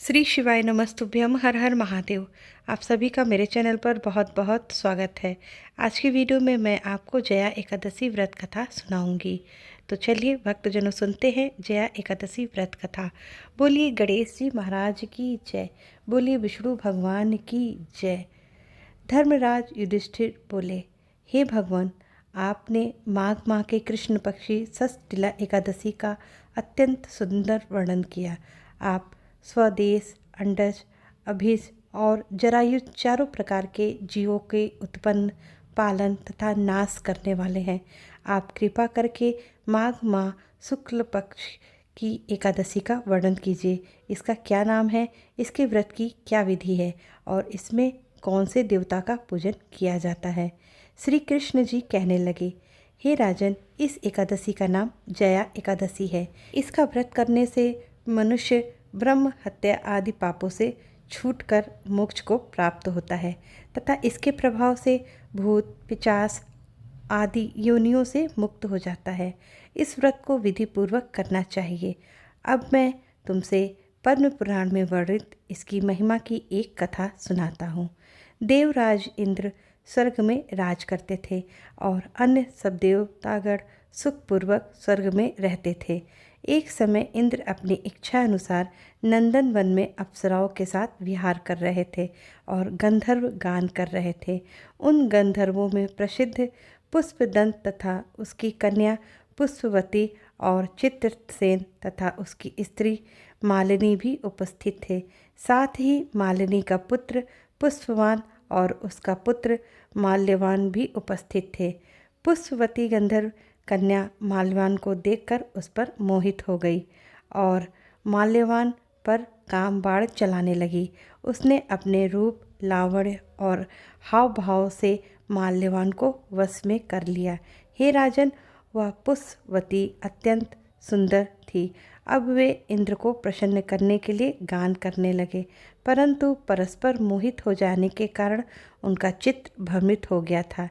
श्री शिवाय नमस्तुभ्यम हर हर महादेव। आप सभी का मेरे चैनल पर बहुत बहुत स्वागत है। आज की वीडियो में मैं आपको जया एकादशी व्रत कथा सुनाऊंगी। तो चलिए भक्तजनों सुनते हैं जया एकादशी व्रत कथा। बोलिए गणेश जी महाराज की जय, बोलिए विष्णु भगवान की जय। धर्मराज युधिष्ठिर बोले, हे भगवान, आपने माघ माह के कृष्ण पक्षी षष्ठिला एकादशी का अत्यंत सुंदर वर्णन किया। आप स्वदेश, अंडज, अभिज और जरायु चारों प्रकार के जीवों के उत्पन्न, पालन तथा नाश करने वाले हैं। आप कृपा करके माघ माह शुक्ल पक्ष की एकादशी का वर्णन कीजिए। इसका क्या नाम है, इसके व्रत की क्या विधि है और इसमें कौन से देवता का पूजन किया जाता है। श्री कृष्ण जी कहने लगे, हे राजन, इस एकादशी का नाम जया एकादशी है। इसका व्रत करने से मनुष्य ब्रह्म हत्या आदि पापों से छूटकर मोक्ष को प्राप्त होता है तथा इसके प्रभाव से भूत पिशाच आदि योनियों से मुक्त हो जाता है। इस व्रत को विधि पूर्वक करना चाहिए। अब मैं तुमसे पद्म पुराण में वर्णित इसकी महिमा की एक कथा सुनाता हूँ। देवराज इंद्र स्वर्ग में राज करते थे और अन्य सब देवतागण सुखपूर्वक स्वर्ग में रहते थे। एक समय इंद्र अपनी इच्छा अनुसार नंदन वन में अप्सराओं के साथ विहार कर रहे थे और गंधर्व गान कर रहे थे। उन गंधर्वों में प्रसिद्ध पुष्पदंत तथा उसकी कन्या पुष्पवती और चित्रसेन तथा उसकी स्त्री मालिनी भी उपस्थित थे। साथ ही मालिनी का पुत्र पुष्पवान और उसका पुत्र माल्यवान भी उपस्थित थे। पुष्पवती गंधर्व कन्या माल्यवान को देखकर उस पर मोहित हो गई और माल्यवान पर काम बाण चलाने लगी। उसने अपने रूप, लावण्य और हाव भाव से माल्यवान को वश में कर लिया। हे राजन, वह पुष्पवती अत्यंत सुंदर थी। अब वे इंद्र को प्रसन्न करने के लिए गान करने लगे, परंतु परस्पर मोहित हो जाने के कारण उनका चित्त भ्रमित हो गया था।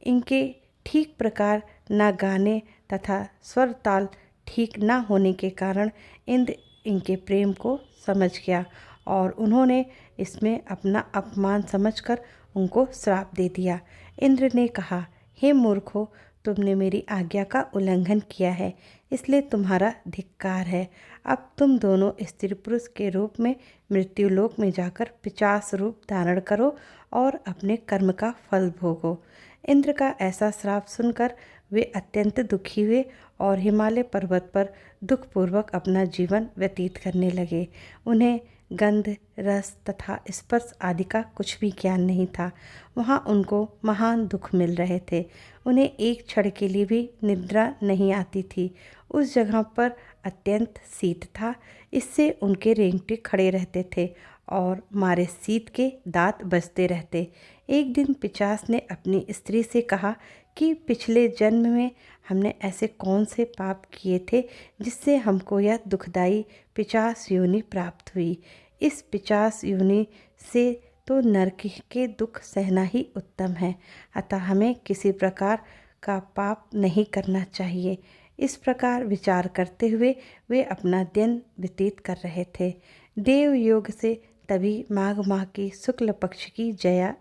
इनके ठीक प्रकार न गाने तथा स्वर ताल ठीक न होने के कारण इंद्र इनके प्रेम को समझ गया और उन्होंने इसमें अपना अपमान समझकर उनको श्राप दे दिया। इंद्र ने कहा, हे मूर्खों, तुमने मेरी आज्ञा का उल्लंघन किया है, इसलिए तुम्हारा धिक्कार है। अब तुम दोनों स्त्री पुरुष के रूप में मृत्युलोक में जाकर पिशाच रूप धारण करो और अपने कर्म का फल भोगो। इंद्र का ऐसा श्राप सुनकर वे अत्यंत दुखी हुए और हिमालय पर्वत पर दुखपूर्वक अपना जीवन व्यतीत करने लगे। उन्हें गंध, रस तथा स्पर्श आदि का कुछ भी ज्ञान नहीं था। वहाँ उनको महान दुख मिल रहे थे। उन्हें एक क्षण के लिए भी निद्रा नहीं आती थी। उस जगह पर अत्यंत शीत था, इससे उनके रेंगटे खड़े रहते थे और मारे शीत के दांत बजते रहते। एक दिन पिशाच ने अपनी स्त्री से कहा कि पिछले जन्म में हमने ऐसे कौन से पाप किए थे जिससे हमको यह दुखदाई पिशाच योनि प्राप्त हुई। इस पिशाच योनि से तो नरक के दुख सहना ही उत्तम है, अतः हमें किसी प्रकार का पाप नहीं करना चाहिए। इस प्रकार विचार करते हुए वे अपना दिन व्यतीत कर रहे थे। देवयोग से तभी माघ माह की शुक्ल पक्ष की जया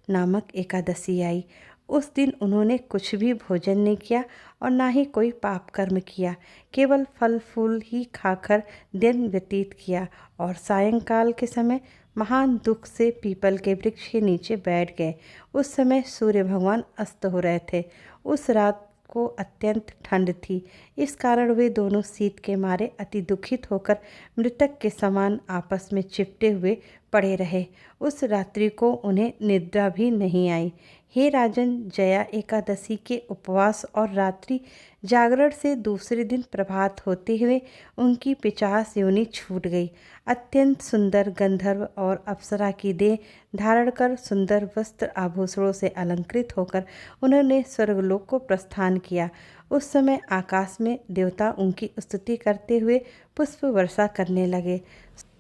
नामक एकादशी आई। उस दिन उन्होंने कुछ भी भोजन नहीं किया और ना ही कोई पाप कर्म किया, केवल फल फूल ही खाकर दिन व्यतीत किया और सायंकाल के समय महान दुख से पीपल के वृक्ष के नीचे बैठ गए। उस समय सूर्य भगवान अस्त हो रहे थे। उस रात को अत्यंत ठंड थी, इस कारण वे दोनों शीत के मारे अति दुखित होकर मृतक के समान आपस में चिपटे हुए पड़े रहे। उस रात्रि को उन्हें निद्रा भी नहीं आई। हे राजन, जया एकादशी के उपवास और रात्रि जागरण से दूसरे दिन प्रभात होते हुए उनकी पिशाच योनि छूट गई। अत्यंत सुंदर गंधर्व और अप्सरा की देह धारण कर सुंदर वस्त्र आभूषणों से अलंकृत होकर उन्होंने स्वर्गलोक को प्रस्थान किया। उस समय आकाश में देवता उनकी स्तुति करते हुए पुष्प वर्षा करने लगे।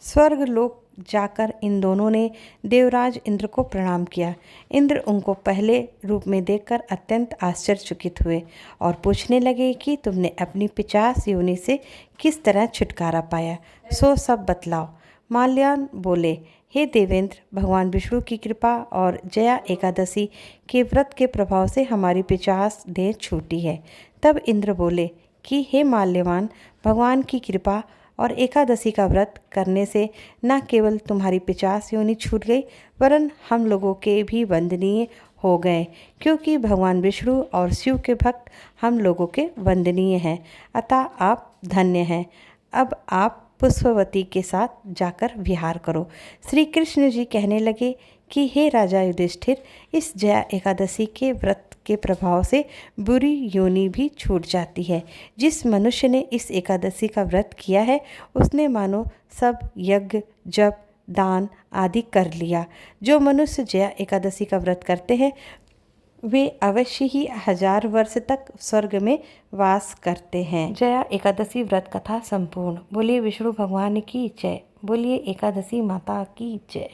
स्वर्गलोक जाकर इन दोनों ने देवराज इंद्र को प्रणाम किया। इंद्र उनको पहले रूप में देखकर अत्यंत आश्चर्यचकित हुए और पूछने लगे कि तुमने अपनी पिशाच योनि से किस तरह छुटकारा पाया, सो सब बतलाओ। माल्यान बोले, हे देवेंद्र, भगवान विष्णु की कृपा और जया एकादशी के व्रत के प्रभाव से हमारी 50 देह छूटी है। तब इंद्र बोले कि हे माल्यवान, भगवान की कृपा और एकादशी का व्रत करने से न केवल तुम्हारी 50 योनि छूट गई, वरन हम लोगों के भी वंदनीय हो गए, क्योंकि भगवान विष्णु और शिव के भक्त हम लोगों के वंदनीय हैं। अतः आप धन्य हैं। अब आप पुष्पवती के साथ जाकर विहार करो। श्री कृष्ण जी कहने लगे कि हे राजा युधिष्ठिर, इस जया एकादशी के व्रत के प्रभाव से बुरी योनि भी छूट जाती है। जिस मनुष्य ने इस एकादशी का व्रत किया है, उसने मानो सब यज्ञ, जप, दान आदि कर लिया। जो मनुष्य जया एकादशी का व्रत करते हैं, वे अवश्य ही 1000 वर्ष तक स्वर्ग में वास करते हैं। जया एकादशी व्रत कथा संपूर्ण। बोलिए विष्णु भगवान की जय। बोलिए एकादशी माता की जय।